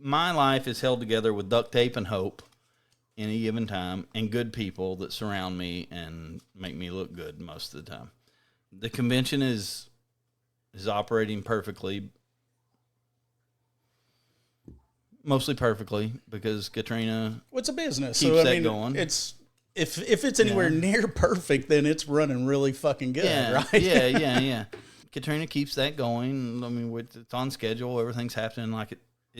my life is held together with duct tape and hope any given time, and good people that surround me and make me look good most of the time. The convention is operating perfectly, mostly perfectly, because Katrina. Well, it's a business, keeps so that I mean, going. it's if it's anywhere near perfect, then it's running really fucking good, right? Yeah. Katrina keeps that going. I mean, it's on schedule. Everything's happening like it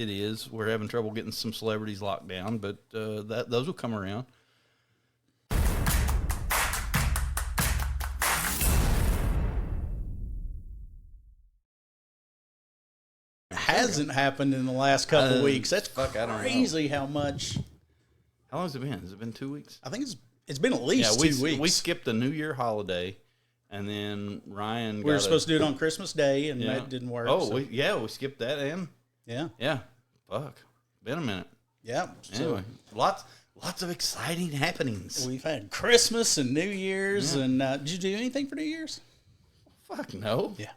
is. We're having trouble getting some celebrities locked down, but those will come around. Hasn't happened in the last couple of weeks. That's I don't crazy how much. How long has it been? Has it been 2 weeks? I think it's been at least 2 weeks. We skipped the New Year holiday, and then Ryan. We were supposed to do it on Christmas Day, and that didn't work. Oh, so. we skipped that, and yeah. Fuck, been a minute. Yeah. Anyway, lots of exciting happenings. We've had Christmas and New Year's, and did you do anything for New Year's? Fuck no. Yeah.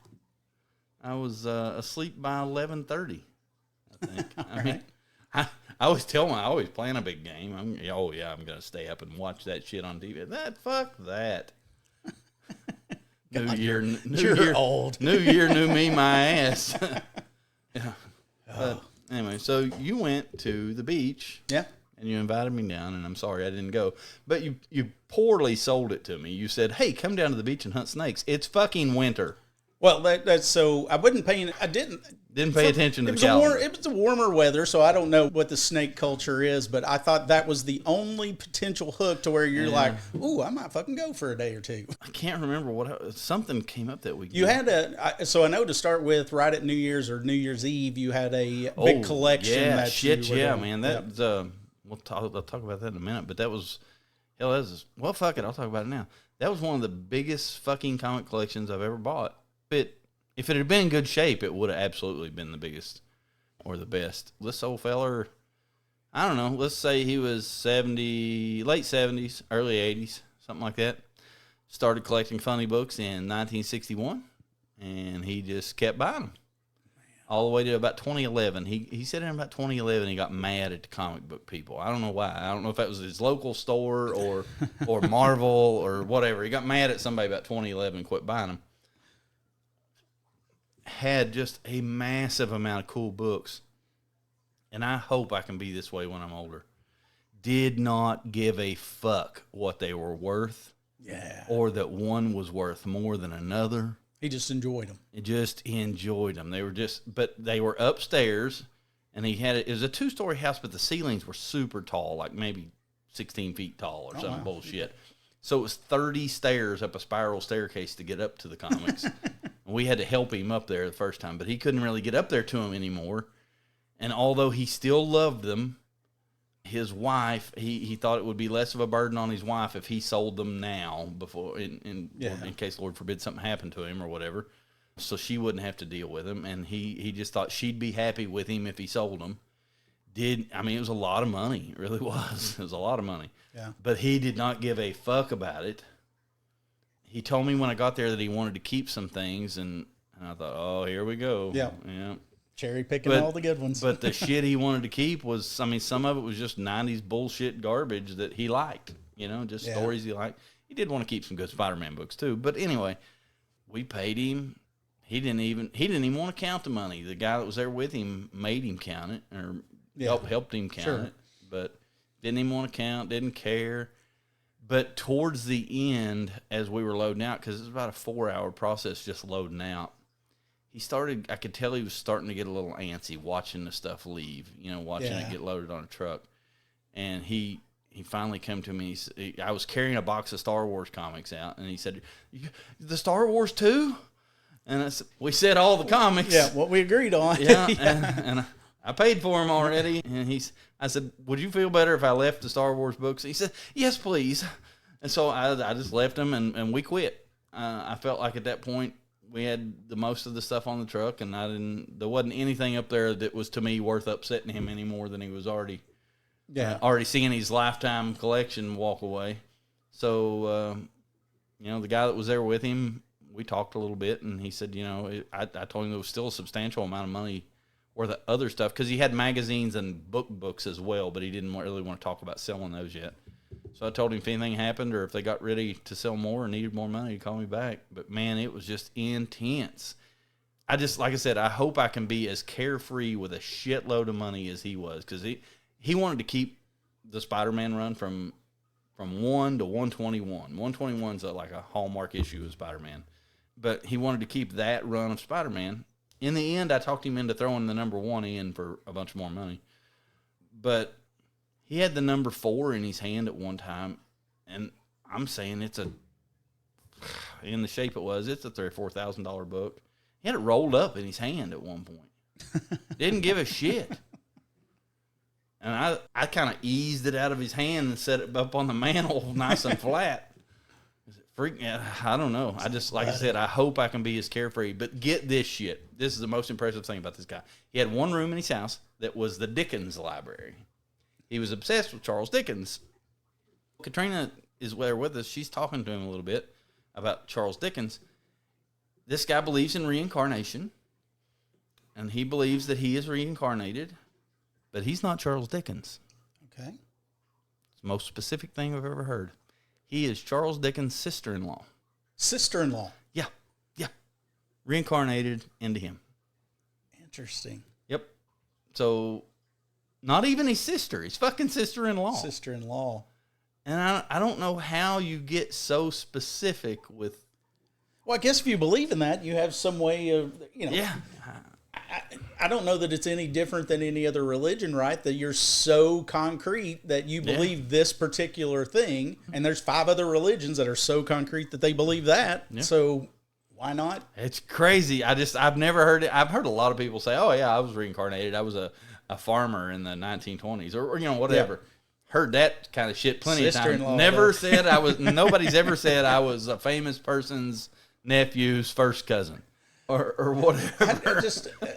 I was asleep by 11:30. I think. I mean, right. I always tell I always plan a big game. I'm gonna stay up and watch that shit on TV. Fuck that. New year, old. New year, new me, my ass. Yeah. But anyway, so you went to the beach. Yeah. And you invited me down, and I'm sorry I didn't go. But you poorly sold it to me. You said, "Hey, come down to the beach and hunt snakes. It's fucking winter." Well, that's so I wasn't paying. I didn't pay attention to the calendar. It was a warmer weather, so I don't know what the snake culture is, but I thought that was the only potential hook to where you're like, "Ooh, I might fucking go for a day or two." I can't remember something came up that weekend. You had so I know to start with, right at New Year's or New Year's Eve, you had a big collection. Yeah, that man. That's I'll talk about that in a minute. But that was well, fuck it. I'll talk about it now. That was one of the biggest fucking comic collections I've ever bought. If it had been in good shape, it would have absolutely been the biggest or the best. This old feller, I don't know, let's say he was late 70s, early 80s, something like that. Started collecting funny books in 1961, and he just kept buying them. All the way to about 2011. He said in about 2011 he got mad at the comic book people. I don't know why. I don't know if that was his local store or Marvel or whatever. He got mad at somebody about 2011 and quit buying them. Had just a massive amount of cool books, and I hope I can be this way when I'm older. Did not give a fuck what they were worth, or that one was worth more than another. He just enjoyed them. He just enjoyed them. But they were upstairs, and it was a 2-story house, but the ceilings were super tall, like maybe 16 feet tall or something bullshit. So it was 30 stairs up a spiral staircase to get up to the comics. We had to help him up there the first time, but he couldn't really get up there to them anymore. And although he still loved them, his wife, he thought it would be less of a burden on his wife if he sold them now before, in case, Lord forbid, something happened to him or whatever. So she wouldn't have to deal with him. And he just thought she'd be happy with him if he sold them. It was a lot of money. It really was. It was a lot of money. Yeah. But he did not give a fuck about it. He told me when I got there that he wanted to keep some things, and I thought, oh, here we go. Yeah. Cherry picking all the good ones. But the shit he wanted to keep was, some of it was just 90s bullshit garbage that he liked, just stories he liked. He did want to keep some good Spider-Man books too. But anyway, we paid him. He didn't even want to count the money. The guy that was there with him made him count it, or helped him count it. But didn't even want to count, didn't care. But towards the end, as we were loading out, because it was about a 4-hour process just loading out, I could tell he was starting to get a little antsy watching the stuff leave, watching it get loaded on a truck. And he finally came to me. I was carrying a box of Star Wars comics out, and he said, "The Star Wars too?" And we said all the comics. Yeah, what we agreed on. Yeah, and I paid for them already. And I said, "Would you feel better if I left the Star Wars books?" He said, "Yes, please." And so I just left them, and we quit. I felt like at that point we had the most of the stuff on the truck, and there wasn't anything up there that was to me worth upsetting him any more than he was already seeing his lifetime collection walk away. So, the guy that was there with him, we talked a little bit, and he said, I told him there was still a substantial amount of money or the other stuff, because he had magazines and books as well, but he didn't really want to talk about selling those yet. So I told him if anything happened or if they got ready to sell more or needed more money, he'd call me back. But, man, it was just intense. Like I said, I hope I can be as carefree with a shitload of money as he was, because he wanted to keep the Spider-Man run from 1 to 121. 121's like a hallmark issue of Spider-Man. But he wanted to keep that run of Spider-Man. In the end, I talked him into throwing the number 1 in for a bunch more money. But he had the number 4 in his hand at one time, and I'm saying in the shape it's a $3,000 or $4,000 book. He had it rolled up in his hand at one point. Didn't give a shit. And I kind of eased it out of his hand and set it up on the mantle nice and flat. I don't know. I said, I hope I can be as carefree. But get this shit. This is the most impressive thing about this guy. He had one room in his house that was the Dickens library. He was obsessed with Charles Dickens. Katrina is there with us. She's talking to him a little bit about Charles Dickens. This guy believes in reincarnation, and he believes that he is reincarnated, but he's not Charles Dickens. Okay. It's the most specific thing I've ever heard. He is Charles Dickens' sister-in-law. Sister-in-law? Yeah. Reincarnated into him. Interesting. Yep. So, not even his sister. His fucking sister-in-law. Sister-in-law. And I don't know how you get so specific with... Well, I guess if you believe in that, you have some way of, Yeah. I don't know that it's any different than any other religion, right? That you're so concrete that you believe this particular thing, and there's 5 other religions that are so concrete that they believe that. Yeah. So why not? It's crazy. I've never heard it. I've heard a lot of people say, "Oh yeah, I was reincarnated. I was a farmer in the 1920s or whatever." Yeah. Heard that kind of shit plenty of times. Never said I was. Nobody's ever said I was a famous person's nephew's first cousin. Or whatever.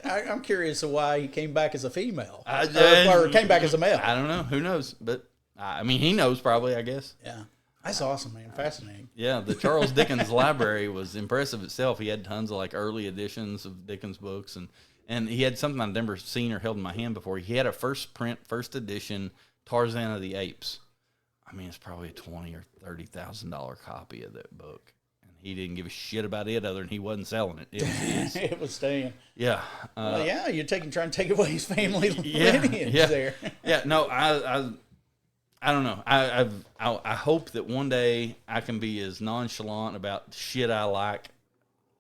I'm curious of why he came back as a female or came back as a male. I don't know. Who knows? But I mean, he knows probably, I guess. Yeah, that's awesome, man. Fascinating. Yeah, the Charles Dickens library was impressive itself. He had tons of like early editions of Dickens books, and he had something I'd never seen or held in my hand before. He had a first edition Tarzan of the Apes. I mean, it's probably a $20,000 or $30,000 copy of that book. He didn't give a shit about it other than he wasn't selling it. It was his. It was staying. Yeah. Well, yeah, you're trying to take away his family lineage there. Yeah, no, I don't know. I hope that one day I can be as nonchalant about shit I like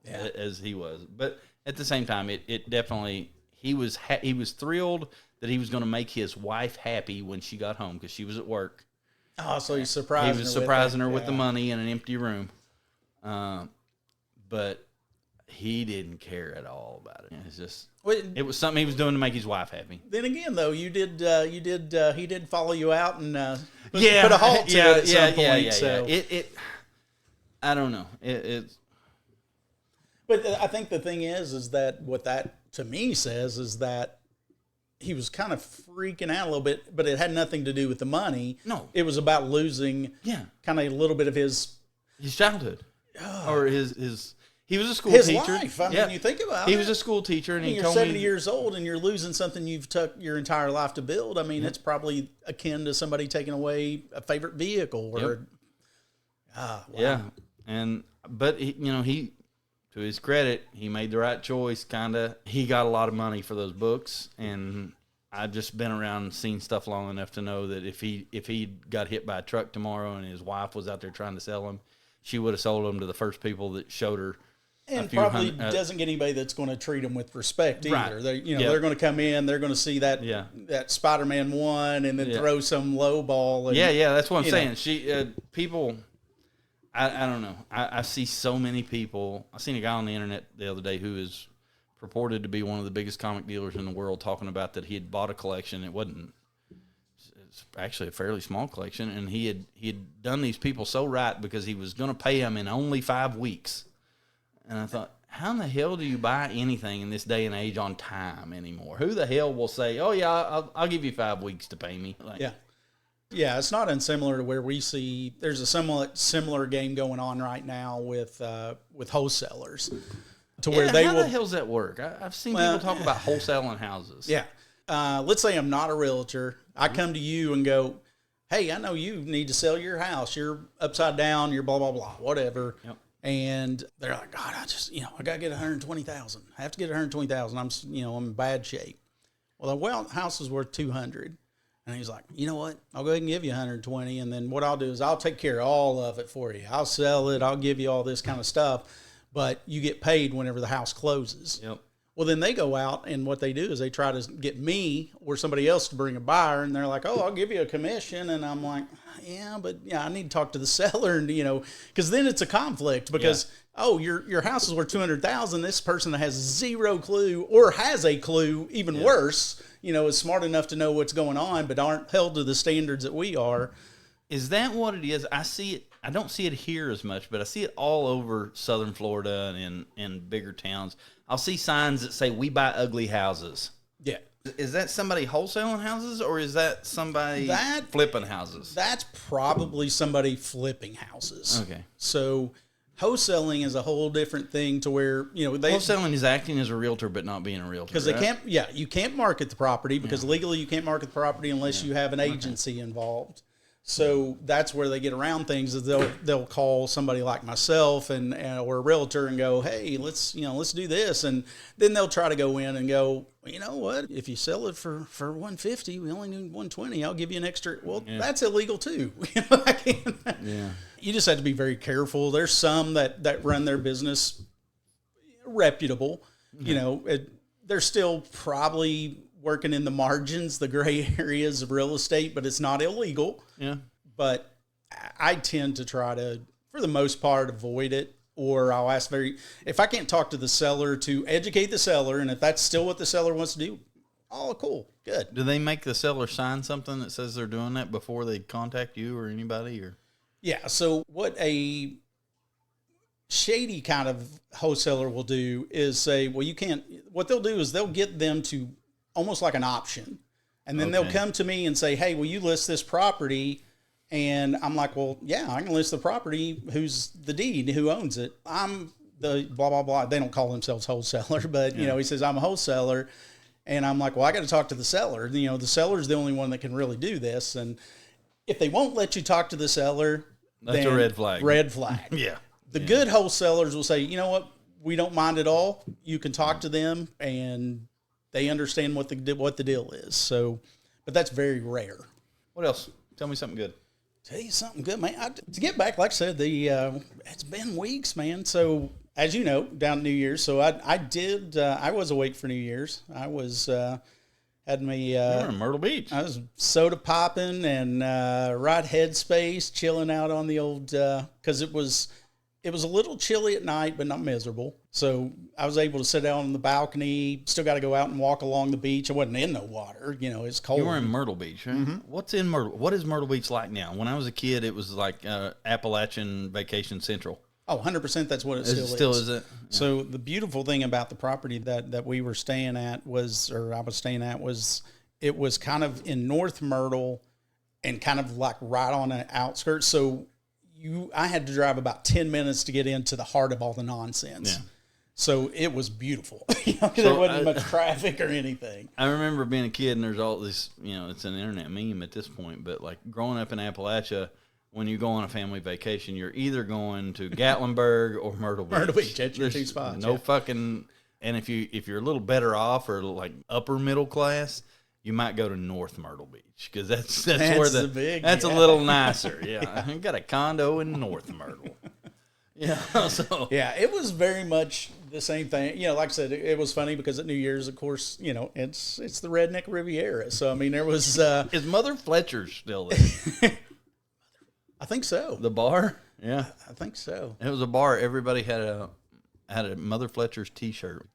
as he was. But at the same time, it definitely, he was thrilled that he was going to make his wife happy when she got home because she was at work. Oh, so he's surprising her. He was surprising her with the money in an empty room. But he didn't care at all about it. It's just, it was something he was doing to make his wife happy. Then again, though, he did follow you out and put a halt to it at some point. So. I don't know. But I think the thing is that what that to me says is that he was kind of freaking out a little bit, but it had nothing to do with the money. No, it was about losing kind of a little bit of his childhood. Or his he was a school teacher. His life. I mean, you think about it. He was a school teacher, and he you're told 70 me, years old, and you're losing something you've took your entire life to build. I mean, it's probably akin to somebody taking away a favorite vehicle. Or, wow. Yeah, but he, to his credit, he made the right choice. Kinda, he got a lot of money for those books, and I've just been around and seen stuff long enough to know that if he got hit by a truck tomorrow and his wife was out there trying to sell him, she would have sold them to the first people that showed her. And probably doesn't get anybody that's going to treat them with respect either. Right. They're going to come in, they're going to see that Spider-Man 1 and then throw some low ball. And, that's what I'm saying. People, I don't know. I see so many people. I seen a guy on the internet the other day who is purported to be one of the biggest comic dealers in the world, talking about that he had bought a collection. It wasn't. It's actually a fairly small collection, and he had done these people so right because he was going to pay them in only 5 weeks. And I thought, how in the hell do you buy anything in this day and age on time anymore? Who the hell will say, "Oh yeah, I'll give you 5 weeks to pay me"? Yeah, it's not unsimilar to where we see there's a similar game going on right now with wholesalers. to where they how will. the hell's that work? I've seen people talk about wholesaling houses. Yeah. Let's say I'm not a realtor. I come to you and go, hey, I know you need to sell your house. You're upside down. You're blah, blah, blah, whatever. Yep. And they're like, God, I got to get 120,000. I have to get 120,000. I'm in bad shape. Well, the house is worth 200. And he's like, you know what? I'll go ahead and give you 120. And then what I'll do is I'll take care of all of it for you. I'll sell it. I'll give you all this kind of stuff. But you get paid whenever the house closes. Yep. Well, then they go out and what they do is they try to get me or somebody else to bring a buyer. And they're like, oh, I'll give you a commission. And I'm like, yeah, I need to talk to the seller. And, because then it's a conflict because, your house is worth 200,000. This person has zero clue or has a clue, even worse, is smart enough to know what's going on, but aren't held to the standards that we are. Is that what it is? I see it. I don't see it here as much, but I see it all over Southern Florida and in bigger towns. I'll see signs that say, we buy ugly houses. Yeah. Is that somebody wholesaling houses or is that somebody flipping houses? That's probably somebody flipping houses. Okay. So wholesaling is a whole different thing to where, wholesaling is acting as a realtor but not being a realtor. Because you can't market the property because legally you can't market the property unless you have an agency involved. So that's where they get around things is they'll call somebody like myself and or a realtor and go, hey, let's do this, and then they'll try to go in and go, well, you know what? If you sell it for 150, we only need 120. I'll give you an extra. Well, that's illegal too. You just have to be very careful. There's some that run their business reputable. They're still probably working in the margins, the gray areas of real estate, but it's not illegal. Yeah. But I tend to try to, for the most part, avoid it. Or I'll ask if I can't talk to the seller to educate the seller, and if that's still what the seller wants to do, oh, cool, good. Do they make the seller sign something that says they're doing that before they contact you or anybody? Or yeah. So what a shady kind of wholesaler will do is say, well, you can't. What they'll do is they'll get them to almost like an option. And then they'll come to me and say, hey, will you list this property? And I'm like, well, yeah, I can list the property. Who's the deed? Who owns it? I'm the blah, blah, blah. They don't call themselves wholesaler, but, he says, I'm a wholesaler. And I'm like, well, I got to talk to the seller. The seller's the only one that can really do this. And if they won't let you talk to the seller, that's a red flag. Red flag. Yeah. The good wholesalers will say, you know what? We don't mind at all. You can talk to them and they understand what the deal is. So, but that's very rare. What else? Tell me something good. Tell you something good, man. To get back, like I said, it's been weeks, man. So, as you know, down New Year's. So I was awake for New Year's. I was had me. You were in Myrtle Beach. I was soda popping and right headspace, chilling out on the old because it was a little chilly at night, but not miserable. So I was able to sit down on the balcony. Still got to go out and walk along the beach. I wasn't in no water. It's cold. You were in Myrtle Beach, right? Mm-hmm. What is Myrtle Beach like now? When I was a kid, it was like Appalachian Vacation Central. Oh, 100% that's what it still is. It? Yeah. So the beautiful thing about the property that we were staying at was it was kind of in North Myrtle and kind of like right on the outskirts. So I had to drive about 10 minutes to get into the heart of all the nonsense. Yeah. So it was beautiful. There wasn't much traffic or anything. I remember being a kid and there's all this, it's an internet meme at this point, but like growing up in Appalachia, when you go on a family vacation, you're either going to Gatlinburg or Myrtle Beach. Myrtle Beach, that's your two spots. No fucking, and if you're a little better off or like upper middle class, you might go to North Myrtle Beach because that's where that's a little nicer. Yeah. I got a condo in North Myrtle. So it was very much the same thing. Like I said, it was funny because at New Year's, of course, it's the redneck Riviera. So I mean, there was is Mother Fletcher's still there? I think so. The bar? Yeah, I think so. It was a bar. Everybody had a Mother Fletcher's T-shirt.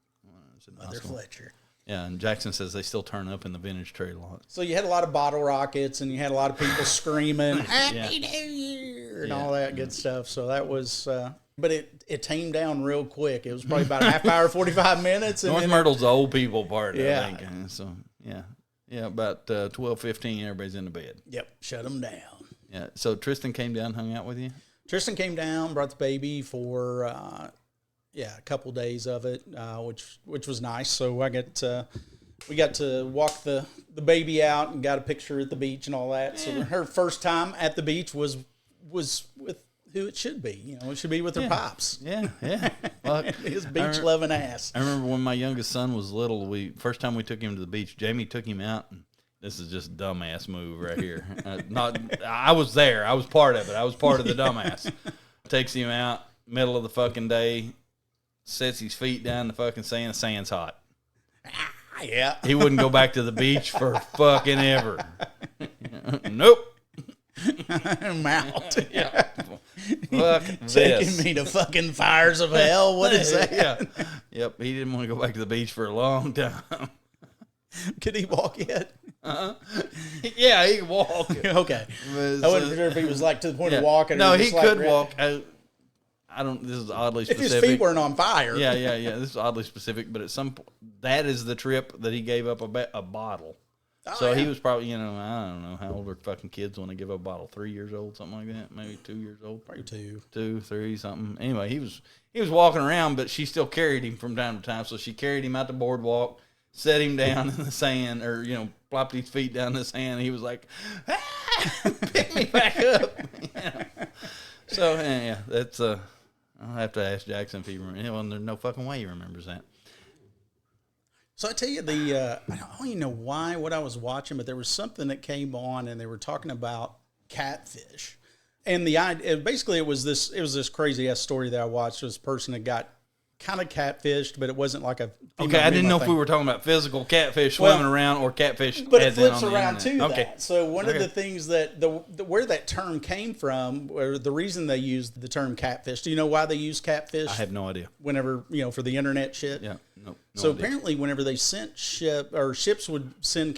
Mother Fletcher. Yeah, and Jackson says they still turn up in the vintage trade lot. So you had a lot of bottle rockets, and you had a lot of people screaming "Happy New Year" and all that good stuff. So that was, but it tamed down real quick. It was probably about a half hour, 45 minutes. And North Myrtle's the old people part, I think. So about 12:15, everybody's in the bed. Yep, shut them down. Yeah. So Tristan came down, hung out with you. Tristan came down, brought the baby for a couple days of it, which was nice. So we got to walk the baby out and got a picture at the beach and all that. So her first time at the beach was with who it should be. You know, it should be with her pops. Yeah. Well, his beach loving ass. I remember when my youngest son was little, first time we took him to the beach, Jamie took him out. And this is just a dumbass move right here. I was there. I was part of it. I was part of the dumbass. Takes him out, middle of the fucking day, sets his feet down in the fucking sand. The sand's hot. Yeah. He wouldn't go back to the beach for fucking ever. Nope. I'm out. Yeah. Fuck Taking me to fucking fires of hell. What is that? Yeah. Yep. He didn't want to go back to the beach for a long time. Could he walk yet? Yeah, he could walk. Okay. I wasn't sure if he was like to the point of walking. No, or he just could like, walk. I don't. This is oddly specific. If his feet weren't on fire. Yeah. This is oddly specific, but at some point, that is the trip that he gave up a bottle. Oh, so yeah. he was probably, I don't know how old are fucking kids when they give up a bottle. 3 years old, something like that. Maybe 2 years old. Probably 2. 2, 3, something. Anyway, he was walking around, but she still carried him from time to time. So she carried him out the boardwalk, set him down in the sand, or plopped his feet down in the sand. And he was like, pick me back up. So yeah, that's I'll have to ask Jackson if he remembers. Well, there's no fucking way he remembers that. So I tell you, I don't even know what I was watching, but there was something that came on, and they were talking about catfish, and the idea basically it was this crazy ass story that I watched. It was a person that got kind of catfished, but it wasn't like a okay. I didn't know if we were talking about physical catfish swimming around or catfish, but it flips around to okay. that. So one of the things that where that term came from, or the reason they used the term catfish. Do you know why they use catfish? I have no idea. Whenever for the internet shit. Yeah. No so idea. apparently, whenever they sent ships would send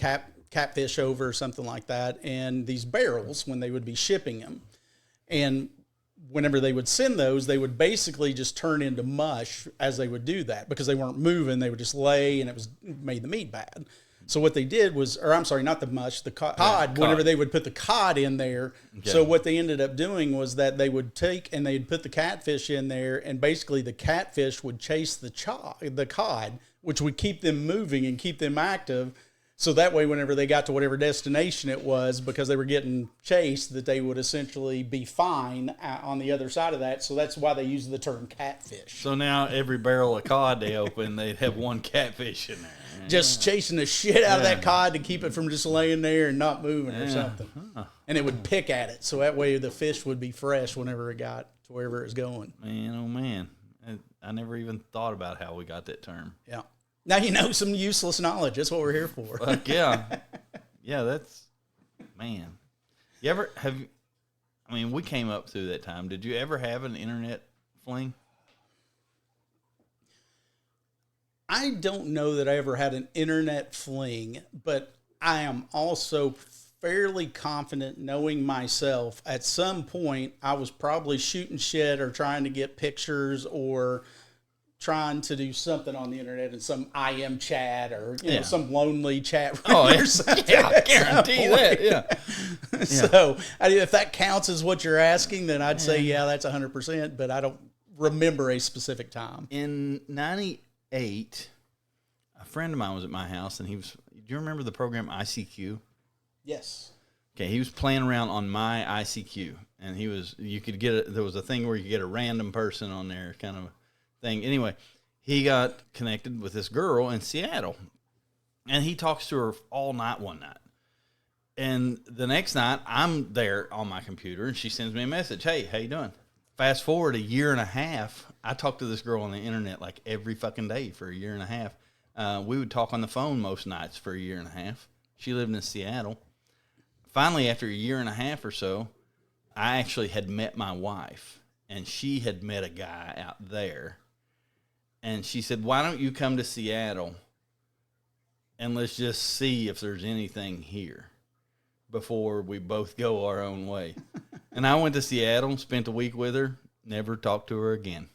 catfish over or something like that, and these barrels when they would be shipping them, and whenever they would send those, they would basically just turn into mush as they would do that because they weren't moving. They would just lay, and it made the meat bad. So what they did was, or I'm sorry, not the mush, the cod. Whenever they would put the cod in there, so what they ended up doing was that they would take and they'd put the catfish in there, and basically the catfish would chase the cod, which would keep them moving and keep them active. So that way, whenever they got to whatever destination it was, because they were getting chased, that they would essentially be fine on the other side of that. So that's why they use the term catfish. So now every barrel of cod they open, they'd have one catfish in there. Just chasing the shit out of that cod to keep it from just laying there and not moving or something. And it would pick at it. So that way the fish would be fresh whenever it got to wherever it was going. Man, oh man. I never even thought about how we got that term. Yeah. Now you know some useless knowledge. That's what we're here for. Fuck yeah. Yeah, that's, man. You ever, we came up through that time. Did you ever have an internet fling? I don't know that I ever had an internet fling, but I am also fairly confident knowing myself at some point I was probably shooting shit or trying to get pictures or trying to do something on the internet in some IM chat or some lonely chat room or something. Yeah, I guarantee that. Yeah. So if that counts as what you're asking, then I'd say, that's 100%, but I don't remember a specific time. In 98, a friend of mine was at my house, and do you remember the program ICQ? Yes. Okay, he was playing around on my ICQ, and there was a thing where you could get a random person on there, kind of thing. Anyway, he got connected with this girl in Seattle, and he talks to her all night one night. And the next night, I'm there on my computer, and she sends me a message. Hey, how you doing? Fast forward a year and a half, I talked to this girl on the internet like every fucking day for a year and a half. We would talk on the phone most nights for a year and a half. She lived in Seattle. Finally, after a year and a half or so, I actually had met my wife, and she had met a guy out there. And she said, why don't you come to Seattle and let's just see if there's anything here before we both go our own way. And I went to Seattle, spent a week with her, never talked to her again.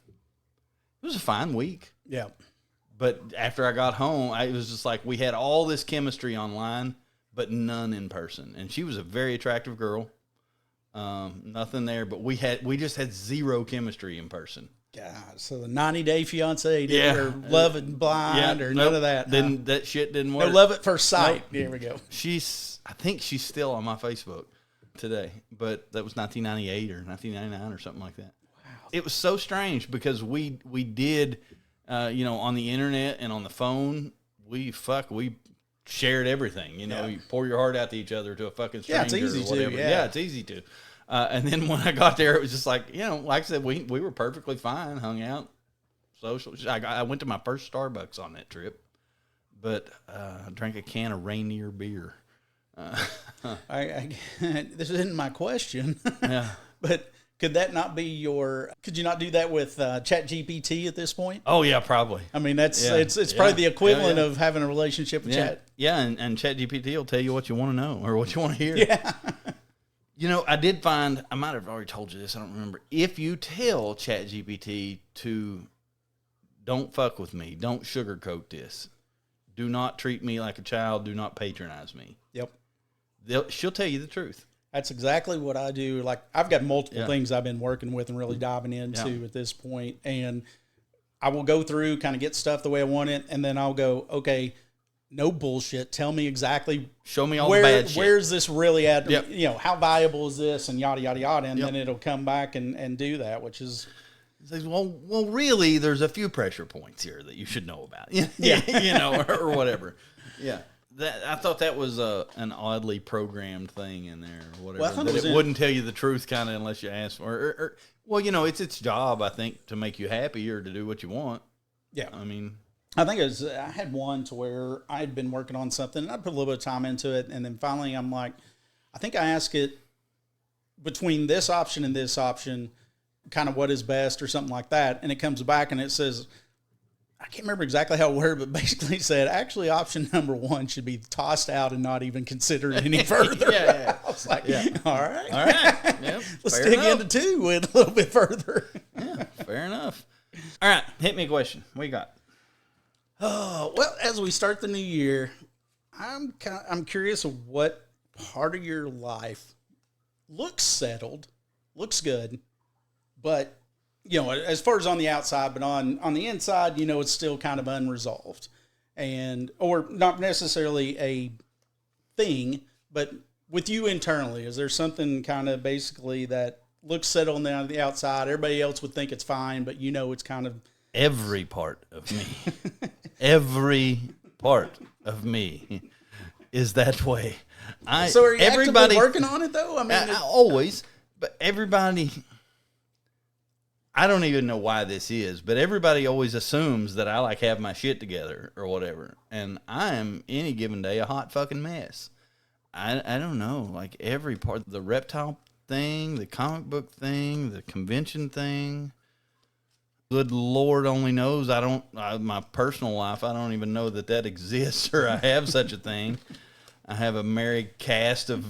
It was a fine week. Yeah. But after I got home, it was just like we had all this chemistry online, but none in person. And she was a very attractive girl. Nothing there, but we just had zero chemistry in person. God, so the 90-day fiance or Love and Blind or none of that. Then that shit didn't work. No Love at First Sight. Nope. There we go. I think she's still on my Facebook today, but that was 1998 or 1999 or something like that. Wow. It was so strange because we did, on the internet and on the phone, we shared everything. You pour your heart out to each other to a fucking stranger. Yeah, it's easy or whatever. to. Yeah, it's easy to. And then when I got there, it was just like, like I said, we were perfectly fine, hung out, social. I went to my first Starbucks on that trip, but I drank a can of Rainier beer. This isn't my question. Yeah. But could that not be could you not do that with ChatGPT at this point? Oh, yeah, probably. I mean, it's probably the equivalent of having a relationship with Chat. Yeah, and ChatGPT will tell you what you want to know or what you want to hear. Yeah. I did find, I might have already told you this, I don't remember. If you tell ChatGPT to don't fuck with me, don't sugarcoat this, do not treat me like a child, do not patronize me. Yep. She'll tell you the truth. That's exactly what I do. Like, I've got multiple things I've been working with and really diving into at this point. And I will go through, kind of get stuff the way I want it, and then I'll go, okay, no bullshit. Tell me exactly. Show me all the bad shit. Where's this really at? Yep. How valuable is this? And yada, yada, yada. And then it'll come back and do that, which is. Well, really, there's a few pressure points here that you should know about. Or whatever. Yeah. I thought that was an oddly programmed thing in there or whatever. Well, it wouldn't tell you the truth kind of unless you ask for it. It's its job, I think, to make you happy or to do what you want. Yeah. I mean. I think I had one to where I had been working on something and I put a little bit of time into it. And then finally I'm like, I think I asked it between this option and this option, kind of what is best or something like that. And it comes back and it says, I can't remember exactly how it worded, but basically said, actually option number 1 should be tossed out and not even considered any further. Yeah. I was like, all right. Yep, let's dig into 2 a little bit further. Yeah, fair enough. All right. Hit me a question. What you got? Oh, well, as we start the new year, I'm curious of what part of your life looks settled, looks good, but as far as on the outside, but on the inside, it's still kind of unresolved, or not necessarily a thing, but with you internally, is there something kind of basically that looks settled on the outside? Everybody else would think it's fine, but it's kind of. Every part of me, every part of me is that way. So are you actively working on it though? I mean, always, but everybody, I don't even know why this is, but everybody always assumes that I have my shit together or whatever. And I am any given day a hot fucking mess. I don't know, every part, the reptile thing, the comic book thing, the convention thing. Good Lord only knows my personal life, I don't even know that exists or I have such a thing. I have a merry cast of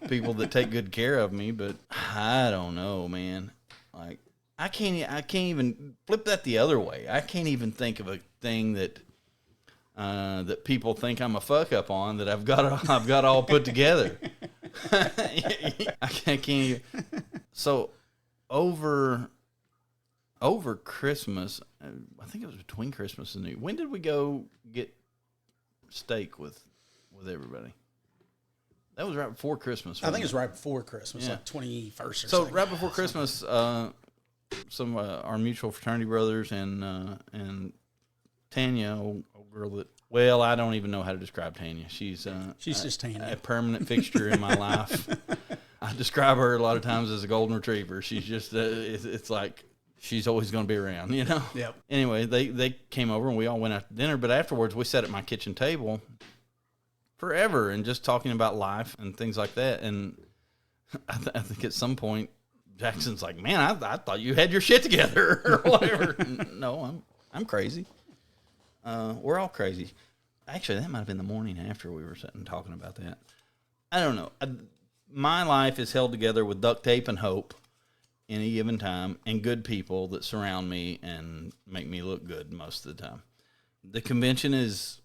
people that take good care of me, but I don't know, man. I can't even flip that the other way. I can't even think of a thing that people think I'm a fuck up on that I've got all put together. I can't even. So over Christmas, I think it was between Christmas and New Year. When did we go get steak with everybody? That was right before Christmas. I think it was right before Christmas, 21st or something. So right before Christmas, some of our mutual fraternity brothers and Tanya, old girl that. Well, I don't even know how to describe Tanya. She's just Tanya, a permanent fixture in my life. I describe her a lot of times as a golden retriever. She's just it's like. She's always going to be around, Yep. Anyway, they came over and we all went out to dinner. But afterwards, we sat at my kitchen table forever and just talking about life and things like that. And I think at some point, Jackson's like, "Man, I thought you had your shit together or whatever." No, I'm crazy. We're all crazy. Actually, that might have been the morning after we were sitting talking about that. I don't know. My life is held together with duct tape and hope. Any given time, and good people that surround me and make me look good most of the time. The convention is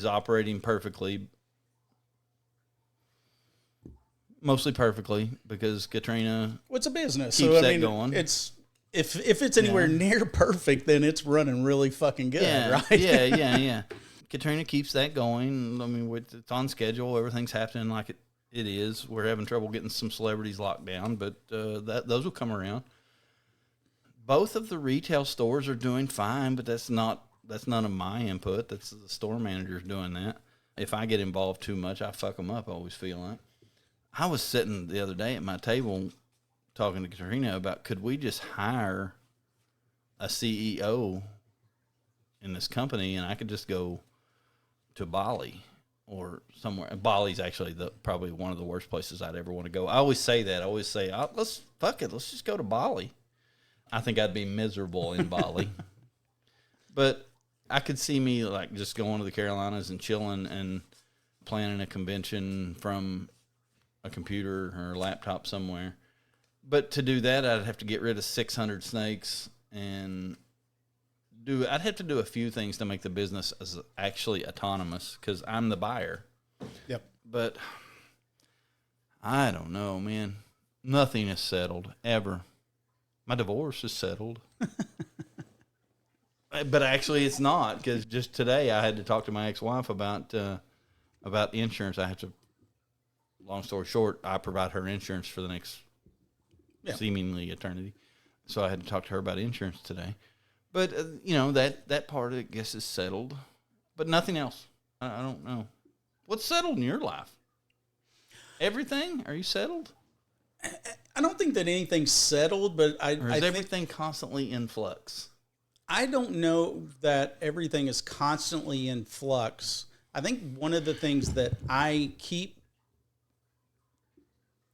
operating perfectly, mostly perfectly, because Katrina it's a business, keeps so that going. It's if it's anywhere near perfect, then it's running really fucking good, right? Yeah. Katrina keeps that going. I mean, it's on schedule. Everything's happening like it is. We're having trouble getting some celebrities locked down, but those will come around. Both of the retail stores are doing fine, but that's none of my input. That's the store managers doing that. If I get involved too much, I fuck them up, I always feel like. I was sitting the other day at my table talking to Katrina about, could we just hire a CEO in this company and I could just go to Bali or somewhere. Bali's actually probably one of the worst places I'd ever want to go. I always say that. I always say, let's just go to Bali. I think I'd be miserable in Bali. But I could see me like just going to the Carolinas and chilling and planning a convention from a computer or a laptop somewhere. But to do that, I'd have to get rid of 600 snakes and I'd have to do a few things to make the business as actually autonomous because I'm the buyer. Yep. But I don't know, man. Nothing is settled ever. My divorce is settled. But actually it's not, because just today I had to talk to my ex-wife about insurance. I have to, long story short, I provide her insurance for the next seemingly eternity. So I had to talk to her about insurance today. But, that part, I guess, is settled. But nothing else. I don't know. What's settled in your life? Everything? Are you settled? I don't think that anything's settled, but I think everything constantly in flux? I don't know that everything is constantly in flux. I think one of the things that I keep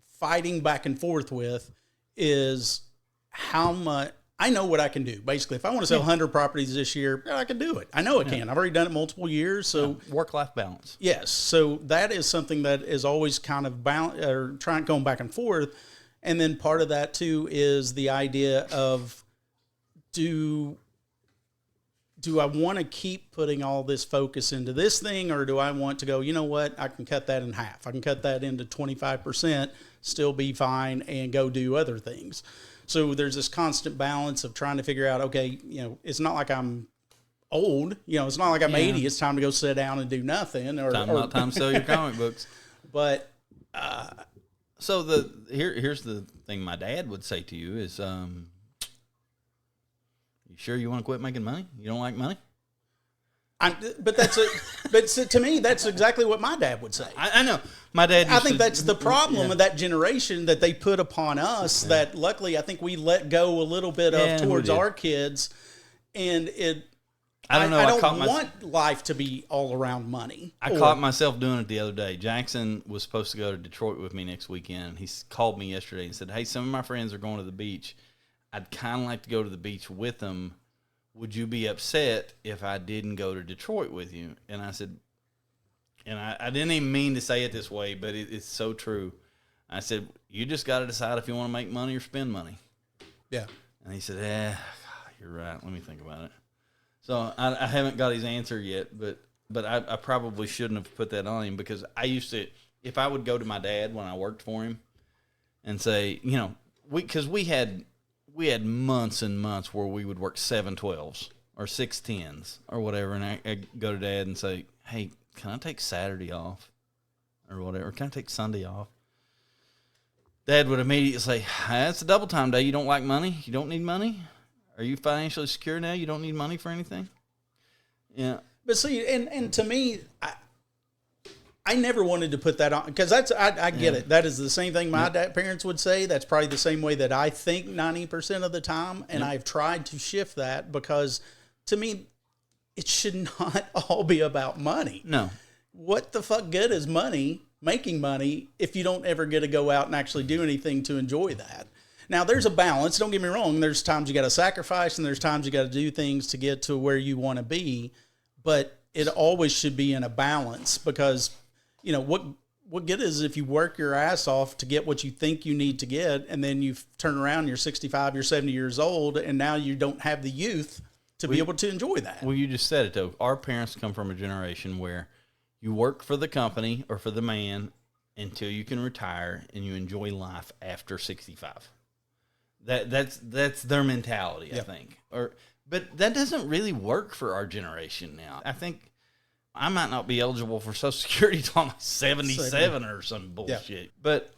fighting back and forth with is how much I know what I can do. Basically, if I want to sell 100 properties this year, I can do it. I know I can. I've already done it multiple years. So work-life balance. Yes. So that is something that is always kind of going back and forth. And then part of that too is the idea of do I want to keep putting all this focus into this thing, or do I want to go, you know what, I can cut that in half. I can cut that into 25%, still be fine, and go do other things. So there's this constant balance of trying to figure out, okay, it's not like I'm old. It's not like I'm 80. It's time to go sit down and do nothing. Not time to sell your comic books. But so here's the thing my dad would say to you is, you sure you want to quit making money? You don't like money? But to me, that's exactly what my dad would say. I know. My dad. I think that's the problem of that generation that they put upon us. That luckily, I think we let go a little bit of towards our kids, and it. I don't want life to be all around money. I caught myself doing it the other day. Jackson was supposed to go to Detroit with me next weekend. He called me yesterday and said, "Hey, some of my friends are going to the beach. I'd kind of like to go to the beach with them. Would you be upset if I didn't go to Detroit with you?" And I said, and I didn't even mean to say it this way, but it's so true. I said, you just got to decide if you want to make money or spend money. Yeah. And he said, you're right. Let me think about it. So I haven't got his answer yet, but I probably shouldn't have put that on him, because I used to, if I would go to my dad when I worked for him and say, because we had months and months where we would work 7/12s or 6/10s or whatever. And I'd go to Dad and say, hey, can I take Saturday off or whatever? Can I take Sunday off? Dad would immediately say, that's a double time day. You don't like money? You don't need money? Are you financially secure now? You don't need money for anything? Yeah. But see, and to me, I never wanted to put that on, because I get it. That is the same thing my parents would say. That's probably the same way that I think 90% of the time. And I've tried to shift that, because to me, it should not all be about money. No. What the fuck good is making money, if you don't ever get to go out and actually do anything to enjoy that? Now, there's a balance. Don't get me wrong. There's times you got to sacrifice, and there's times you got to do things to get to where you want to be. But it always should be in a balance, because what good is if you work your ass off to get what you think you need to get, and then you turn around, you're 65, you're 70 years old, and now you don't have the youth to be able to enjoy that. Well, you just said it, though. Our parents come from a generation where you work for the company or for the man until you can retire, and you enjoy life after 65. That's their mentality, I think. But that doesn't really work for our generation now. I think I might not be eligible for Social Security until I'm 77 or some bullshit. Yeah. But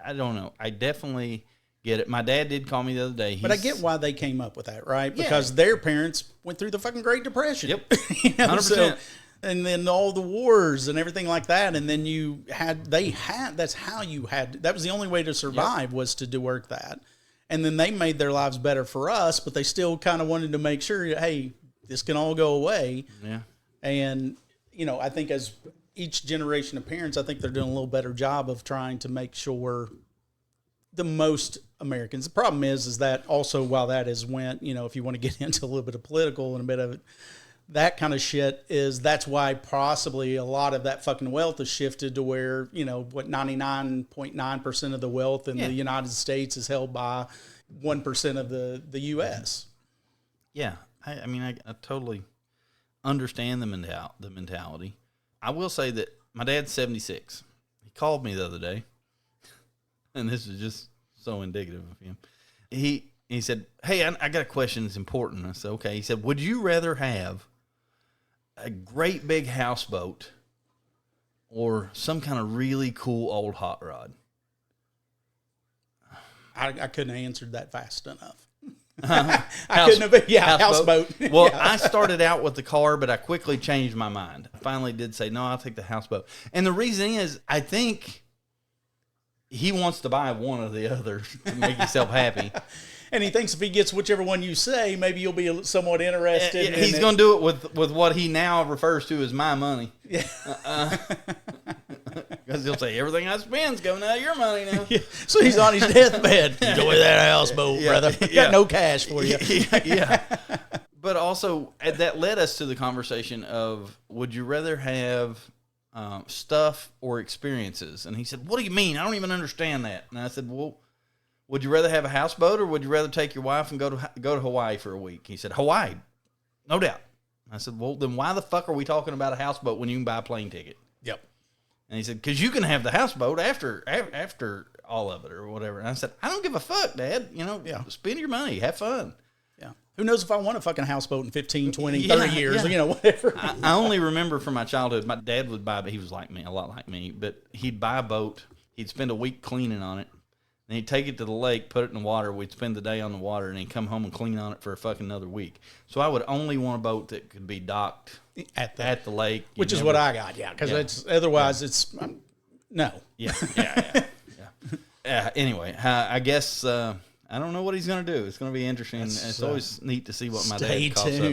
I don't know. I definitely get it. My dad did call me the other day. But I get why they came up with that, right? Because their parents went through the fucking Great Depression. Yep. 100%. So, and then all the wars and everything like that. And then that's how you had, that was the only way to survive was to do work that. And then they made their lives better for us, but they still kind of wanted to make sure, hey, this can all go away. Yeah. And, I think as each generation of parents, I think they're doing a little better job of trying to make sure the most Americans. The problem is that also while that is went, if you want to get into a little bit of political and a bit of that kind of shit that's why possibly a lot of that fucking wealth has shifted to where, 99.9% of the wealth in the United States is held by 1% of the U.S. Yeah. I mean, I totally understand the mentality. I will say that my dad's 76. He called me the other day, and this is just so indicative of him. He said, hey, I got a question that's important. I said, okay. He said, would you rather have a great big houseboat or some kind of really cool old hot rod? I couldn't have answered that fast enough. I couldn't have, houseboat. Well, I started out with the car, but I quickly changed my mind. I finally did say, no, I'll take the houseboat. And the reason is, I think he wants to buy one or the other to make himself happy. And he thinks if he gets whichever one you say, maybe you'll be somewhat interested. He's going to do it with what he now refers to as my money. Yeah. Because he'll say, everything I spend's coming out of your money now. Yeah. So he's on his deathbed. Enjoy that houseboat, brother. Got no cash for you. Yeah. But also, that led us to the conversation of, would you rather have stuff or experiences? And he said, what do you mean? I don't even understand that. And I said, well, would you rather have a houseboat or would you rather take your wife and go to Hawaii for a week? He said, Hawaii, no doubt. I said, well, then why the fuck are we talking about a houseboat when you can buy a plane ticket? Yep. And he said, because you can have the houseboat after all of it or whatever. And I said, I don't give a fuck, Dad. Spend your money. Have fun. Yeah. Who knows if I want a fucking houseboat in 15, 20, 30 years, whatever. I only remember from my childhood, my dad would buy, he was like me, a lot like me, but he'd buy a boat. He'd spend a week cleaning on it. And he'd take it to the lake, put it in the water. We'd spend the day on the water, and he'd come home and clean on it for a fucking another week. So I would only want a boat that could be docked at the lake. Which is what I got, because otherwise it's, no. Yeah. Anyway, I guess, I don't know what he's going to do. It's going to be interesting. It's always neat to see what my dad calls up.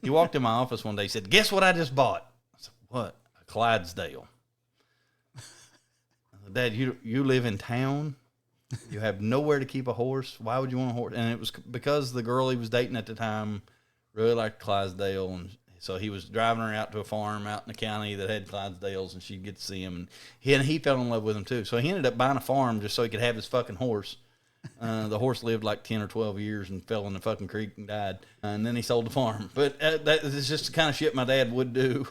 He walked in my office one day, he said, guess what I just bought? I said, what? A Clydesdale. I said, Dad, you live in town? You have nowhere to keep a horse. Why would you want a horse? And it was because the girl he was dating at the time really liked Clydesdale, and so he was driving her out to a farm out in the county that had Clydesdales, and she'd get to see him. And he fell in love with him too. So he ended up buying a farm just so he could have his fucking horse. The horse lived like 10 or 12 years and fell in the fucking creek and died. And then he sold the farm. But that is just the kind of shit my dad would do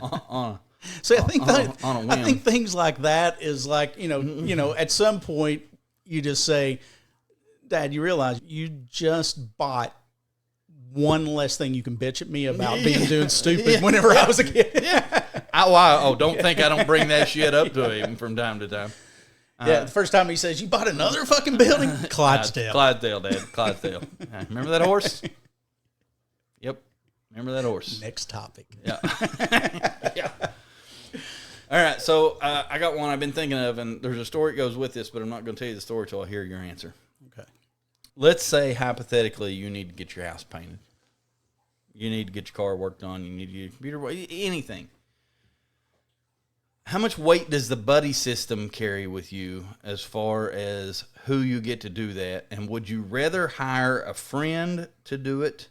on so I think things like that is like, at some point, you just say, Dad, you realize you just bought one less thing you can bitch at me about doing stupid whenever I was a kid. Don't think I don't bring that shit up to him from time to time. The first time he says, you bought another fucking building? Clydesdale. Clydesdale, Dad. Clydesdale. Remember that horse? Yep. Remember that horse. Next topic. Yeah. Yeah. All right, so I got one I've been thinking of, and there's a story that goes with this, but I'm not going to tell you the story until I hear your answer. Okay. Let's say, hypothetically, you need to get your house painted. You need to get your car worked on. You need to get your computer, anything. How much weight does the buddy system carry with you as far as who you get to do that? And would you rather hire a friend to do it,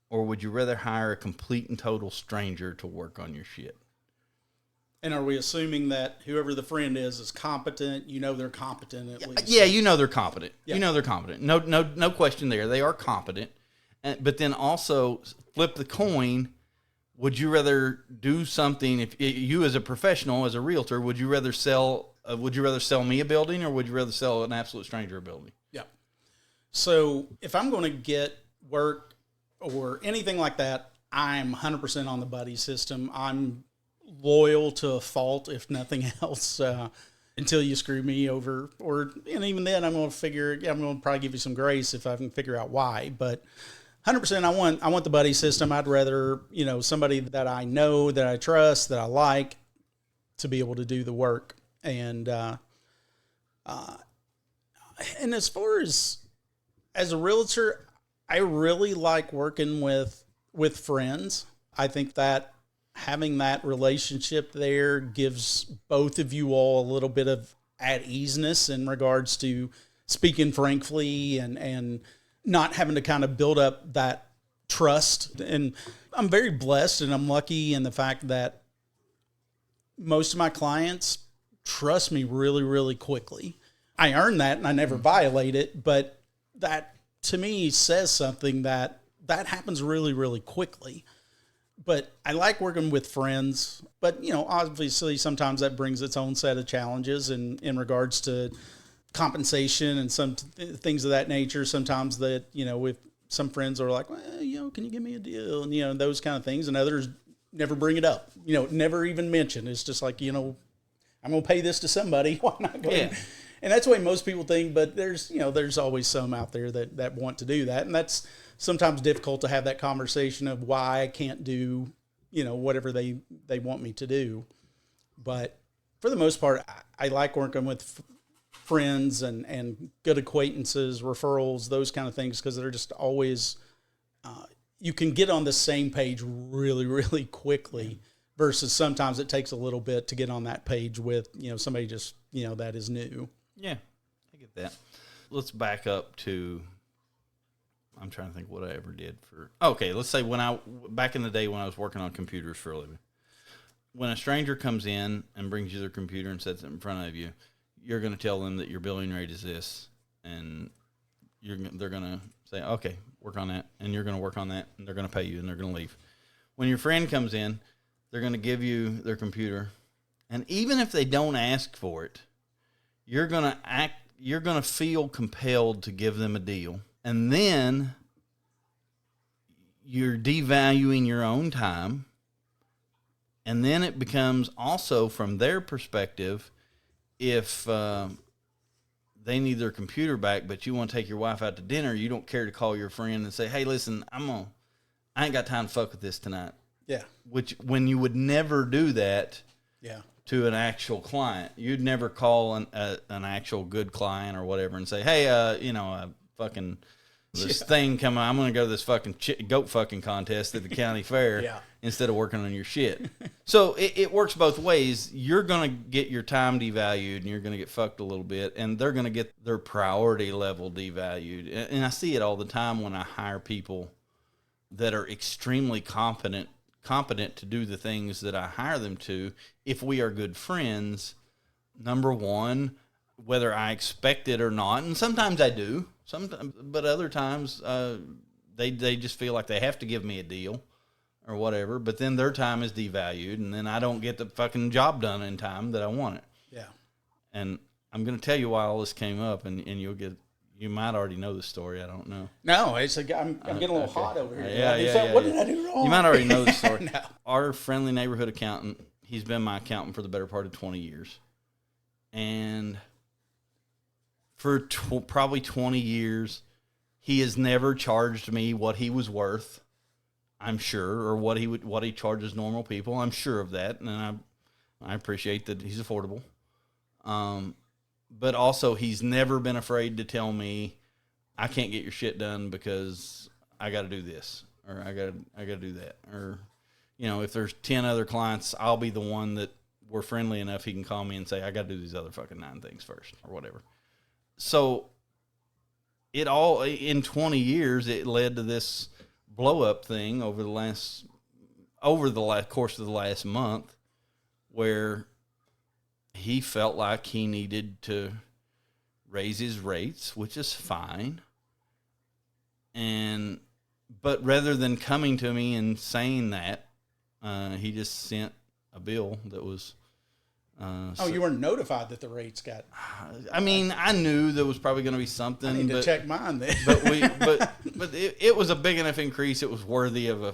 or would you rather hire a complete and total stranger to work on your shit? And are we assuming that whoever the friend is competent? They're competent at least. Yeah, they're competent. Yeah. They're competent. No question there. They are competent. But then also flip the coin. Would you rather do something, if you as a professional, as a realtor, would you rather sell would you rather sell me a building or would you rather sell an absolute stranger a building? Yeah. So if I'm going to get work or anything like that, I'm 100% on the buddy system. I'm loyal to a fault, if nothing else, until you screw me over. And even then, I'm going to probably give you some grace if I can figure out why. But 100%, I want the buddy system. I'd rather, somebody that I know, that I trust, that I like, to be able to do the work. And as far as a realtor, I really like working with friends. I think that having that relationship there gives both of you all a little bit of at easeness in regards to speaking frankly and not having to kind of build up that trust. And I'm very blessed and I'm lucky in the fact that most of my clients trust me really, really quickly. I earn that and I never violate it, but that to me says something that happens really, really quickly. But I like working with friends, but obviously sometimes that brings its own set of challenges in regards to compensation and some things of that nature. Sometimes that, with some friends are like, well, can you give me a deal? And, those kind of things. And others never bring it up, never even mention. It's just like, I'm going to pay this to somebody. Why not go ahead? And that's the way most people think, but there's always some out there that want to do that. And that's sometimes difficult to have that conversation of why I can't do, whatever they want me to do. But for the most part, I like working with friends and good acquaintances, referrals, those kind of things, because they're just always, you can get on the same page really, really quickly versus sometimes it takes a little bit to get on that page with, somebody just, that is new. Yeah, I get that. Let's back up to, I'm trying to think what I ever did for, okay, let's say back in the day when I was working on computers for a living. When a stranger comes in and brings you their computer and sets it in front of you, you're going to tell them that your billing rate is this, and they're going to say, okay, work on that, and you're going to work on that, and they're going to pay you, and they're going to leave. When your friend comes in, they're going to give you their computer, and even if they don't ask for it, you're going to feel compelled to give them a deal. And then you're devaluing your own time. And then it becomes also from their perspective, if they need their computer back, but you want to take your wife out to dinner, you don't care to call your friend and say, hey, listen, I ain't got time to fuck with this tonight. Yeah. Which, when you would never do that. Yeah. To an actual client, you'd never call an actual good client or whatever and say, hey, fucking this thing coming, I'm going to go to this fucking goat fucking contest at the county fair instead of working on your shit. So it works both ways. You're going to get your time devalued and you're going to get fucked a little bit, and they're going to get their priority level devalued. And I see it all the time when I hire people that are extremely competent to do the things that I hire them to. If we are good friends, number one, whether I expect it or not, and sometimes I do, but other times they just feel like they have to give me a deal or whatever, but then their time is devalued, and then I don't get the fucking job done in time that I want it. Yeah. And I'm going to tell you why all this came up, and you might already know the story. I don't know. No, I'm getting a little hot over here. Yeah. What did I do wrong? You might already know the story. No. Our friendly neighborhood accountant, he's been my accountant for the better part of 20 years. And for probably 20 years, he has never charged me what he was worth, I'm sure, or what he charges normal people. I'm sure of that, and I appreciate that he's affordable. But also, he's never been afraid to tell me, I can't get your shit done because I got to do this, or I got to do that. Or, if there's 10 other clients, I'll be the one that we're friendly enough he can call me and say, I got to do these other fucking 9 things first, or whatever. So it all, in 20 years, it led to this blow up thing over the course of the last month, where he felt like he needed to raise his rates, which is fine. But rather than coming to me and saying that, he just sent a bill that was You weren't notified that the rates got. I mean, I knew there was probably going to be something. I need to check mine then. but it was a big enough increase. It was worthy of a.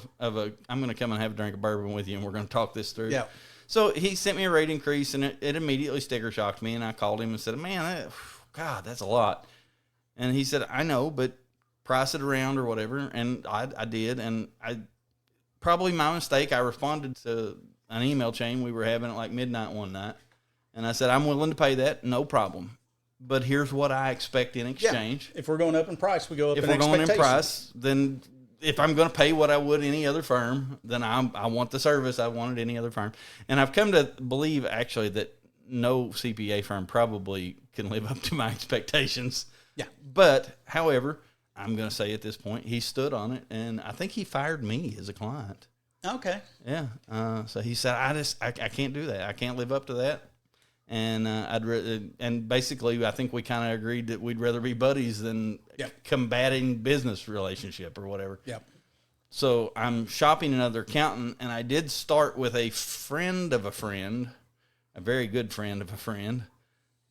I'm going to come and have a drink of bourbon with you, and we're going to talk this through. Yeah. So he sent me a rate increase, and it immediately sticker shocked me. And I called him and said, "Man, God, that's a lot." And he said, "I know, but price it around or whatever." And I did, and probably my mistake. I responded to an email chain we were having at like midnight one night. And I said, I'm willing to pay that, no problem. But here's what I expect in exchange. Yeah. If we're going up in price, we go up in expectations. If we're going in price, then if I'm going to pay what I would any other firm, then I want the service I wanted any other firm. And I've come to believe, actually, that no CPA firm probably can live up to my expectations. Yeah. But, however, I'm going to say at this point, he stood on it, and I think he fired me as a client. Okay. Yeah. So he said, I can't do that. I can't live up to that. And and basically, I think we kind of agreed that we'd rather be buddies than combating business relationship or whatever. Yep. So I'm shopping another accountant, and I did start with a friend of a friend, a very good friend of a friend.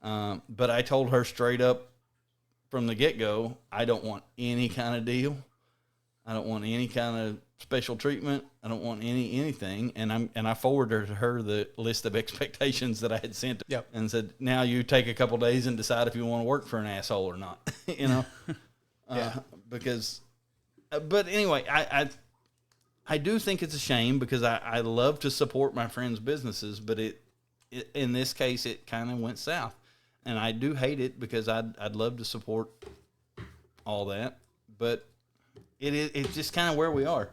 But I told her straight up from the get-go, I don't want any kind of deal. I don't want any kind of special treatment. I don't want anything. And I forwarded to her the list of expectations that I had sent and said, now you take a couple days and decide if you want to work for an asshole or not, because, but anyway, I do think it's a shame because I love to support my friends' businesses, but it in this case, it kind of went south, and I do hate it because I'd love to support all that, but it's just kind of where we are.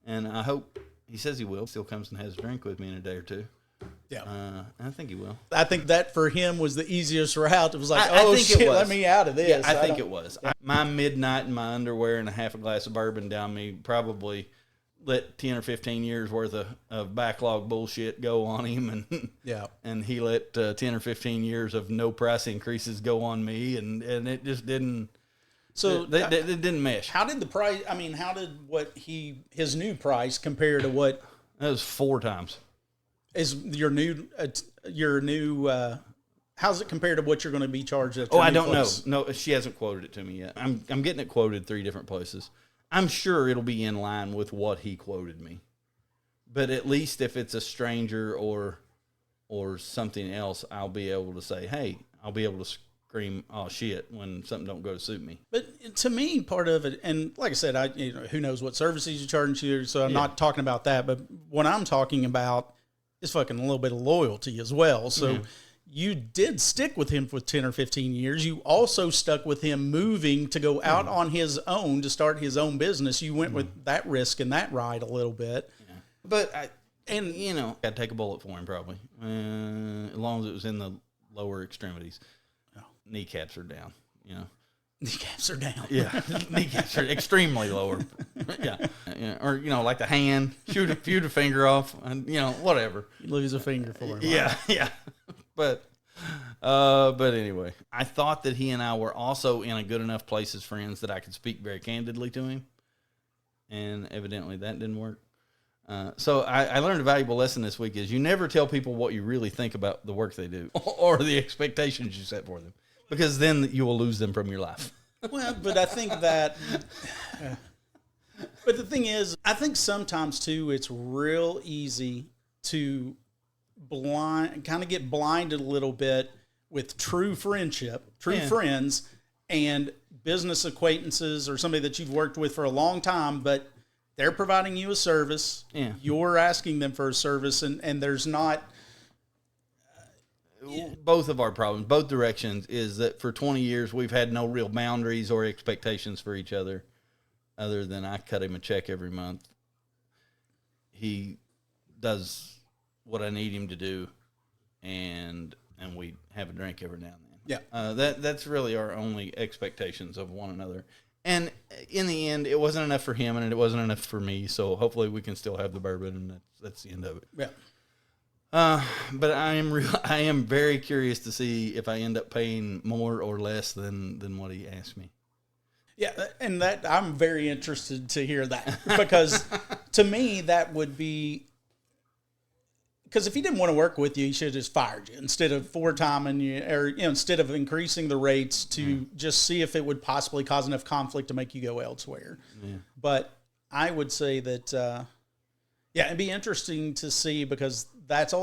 And I hope he says he will. Still comes and has a drink with me in a day or two. Yeah, I think he will. I think that for him was the easiest route. It was like, I think shit, let me out of this. Yeah, I think it was. My midnight in my underwear and a half a glass of bourbon down me probably let 10 or 15 years worth of backlog bullshit go on him, and and he let 10 or 15 years of no price increases go on me, and it just didn't. So it didn't mesh. How did the price? I mean, how did his new price compare to what? That was 4 times. Is your new? How's it compared to what you're going to be charged at? I don't know. No, she hasn't quoted it to me yet. I'm getting it quoted 3 different places. I'm sure it'll be in line with what he quoted me, but at least if it's a stranger or something else, I'll be able to say, hey, I'll be able to scream, oh shit, when something don't go to suit me. But to me, part of it, and like I said, who knows what services you're charging you, so I'm not talking about that. But what I'm talking about is fucking a little bit of loyalty as well. So you did stick with him for 10 or 15 years. You also stuck with him moving to go out on his own to start his own business. You went with that risk and that ride a little bit. Yeah. But I'd take a bullet for him probably, as long as it was in the lower extremities. Kneecaps are down, Kneecaps are down. Yeah, kneecaps are extremely lower. Yeah, or like the hand, shoot a finger off, and whatever. You lose a finger for him. Yeah, yeah. But anyway, I thought that he and I were also in a good enough place as friends that I could speak very candidly to him, and evidently that didn't work. So I learned a valuable lesson this week: is you never tell people what you really think about the work they do or the expectations you set for them, because then you will lose them from your life. Well, but I think that. But the thing is, I think sometimes too, it's real easy to kind of get blinded a little bit with true friendship, friends, and business acquaintances or somebody that you've worked with for a long time, but they're providing you a service. Yeah. You're asking them for a service, and there's not. Both of our problems, both directions, is that for 20 years we've had no real boundaries or expectations for each other than I cut him a check every month. He does what I need him to do, and we have a drink every now and then. Yeah. That's really our only expectations of one another. And in the end, it wasn't enough for him, and it wasn't enough for me. So hopefully, we can still have the bourbon, and that's the end of it. Yeah. But I am very curious to see if I end up paying more or less than what he asked me. Yeah, and that I'm very interested to hear that, because to me that would be because if he didn't want to work with you, he should have just fired you instead of four-timing you, or instead of increasing the rates to just see if it would possibly cause enough conflict to make you go elsewhere. Yeah. But I would say that, it'd be interesting to see, because that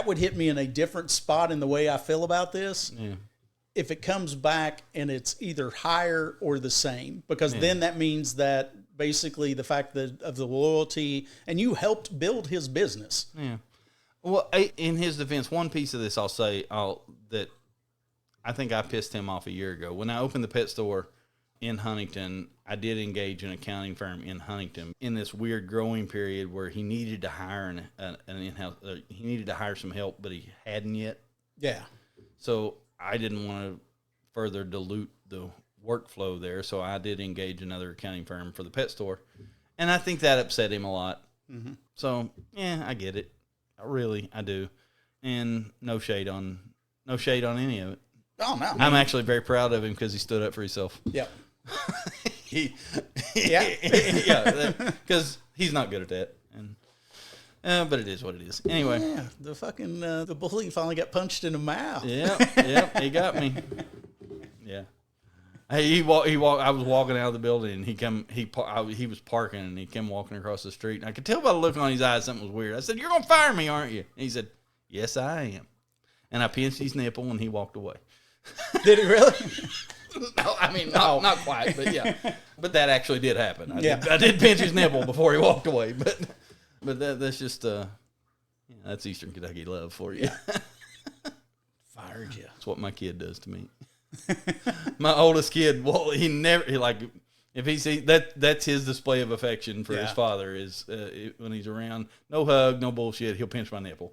would hit me in a different spot in the way I feel about this. Yeah. If it comes back and it's either higher or the same, because then that means that basically the fact that of the loyalty, and you helped build his business. Yeah. Well, in his defense, one piece of this I'll say that I think I pissed him off a year ago. When I opened the pet store in Huntington, I did engage an accounting firm in Huntington in this weird growing period where he needed to hire an in-house. He needed to hire some help, but he hadn't yet. Yeah. So I didn't want to further dilute the workflow there, so I did engage another accounting firm for the pet store, and I think that upset him a lot. Mm-hmm. So I get it. I do, and no shade on any of it. Oh no, I'm actually very proud of him because he stood up for himself. Yep. Because he's not good at that, and but it is what it is. Anyway, the fucking the bully finally got punched in the mouth. Yeah, he got me. Yeah. Hey, he walked. I was walking out of the building, and he was parking, and he came walking across the street. And I could tell by the look on his eyes something was weird. I said, "You're gonna fire me, aren't you?" And he said, "Yes, I am." And I pinched his nipple, and he walked away. Did he really? No, I mean not quite, but yeah. But that actually did happen. I did pinch his nipple before he walked away. But that's just that's Eastern Kentucky love for you. Fired you. That's what my kid does to me. My oldest kid, if he sees that's his display of affection for his father is when he's around. No hug, no bullshit. He'll pinch my nipple,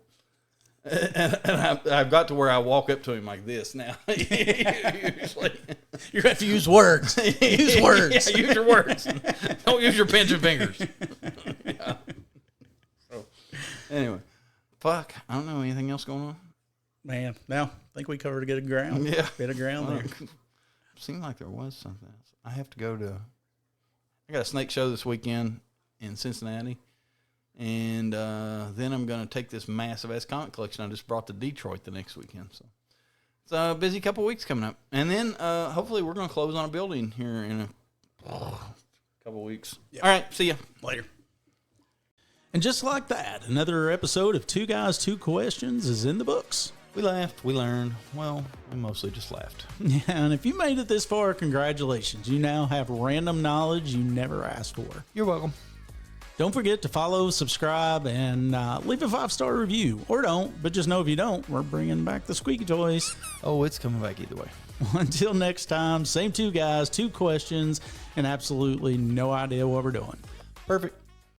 and I've got to where I walk up to him like this now. Usually, you have to use words. Use words. Use your words. Don't use your pinching fingers. Yeah. So, anyway, fuck. I don't know anything else going on. Man, no, I think we covered a good ground. Yeah. Bit of ground there. Seemed like there was something else. I have to go I got a snake show this weekend in Cincinnati. And then I'm going to take this massive ass comic collection I just brought to Detroit the next weekend. So it's a busy couple weeks coming up. And then hopefully we're going to close on a building here in a couple weeks. Yep. All right, see ya. Later. And just like that, another episode of Two Guys, Two Questions is in the books. We laughed, we learned. Well, we mostly just laughed. Yeah, and if you made it this far, congratulations. You now have random knowledge you never asked for. You're welcome. Don't forget to follow, subscribe, and leave a 5-star review. Or don't, but just know if you don't, we're bringing back the squeaky toys. Oh, it's coming back either way. Until next time, same two guys, two questions, and absolutely no idea what we're doing. Perfect.